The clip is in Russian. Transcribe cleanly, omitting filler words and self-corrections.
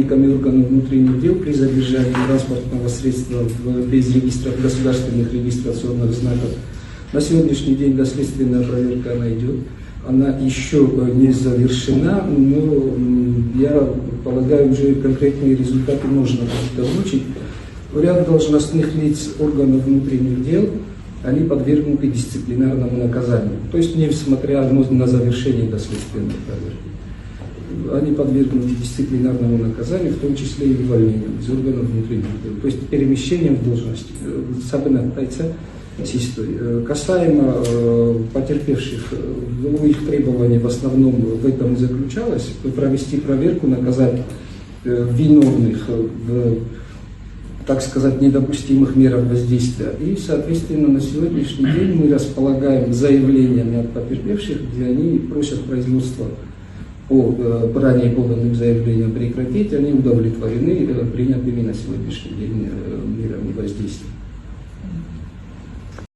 сотрудниками органов внутренних дел при задержании транспортного средства без государственных регистрационных знаков. На сегодняшний день доследственная проверка она идет. Она еще не завершена, но я полагаю, уже конкретные результаты можно будет озвучить. Ряд должностных лиц органов внутренних дел, они подвергнуты дисциплинарному наказанию. То есть, несмотря на завершение доследственной проверки. Они подвергнуты дисциплинарному наказанию, в том числе и увольнением из органов внутренних дел. То есть, перемещением в должности. Касаемо потерпевших, их требования в основном в этом и заключалось: провести проверку, наказать виновных в, так сказать, недопустимых мерах воздействия. И, соответственно, на сегодняшний день мы располагаем заявлениями от потерпевших, где они просят производство по ранее поданным заявлениям прекратить, они удовлетворены принятыми на сегодняшний день мерами воздействия.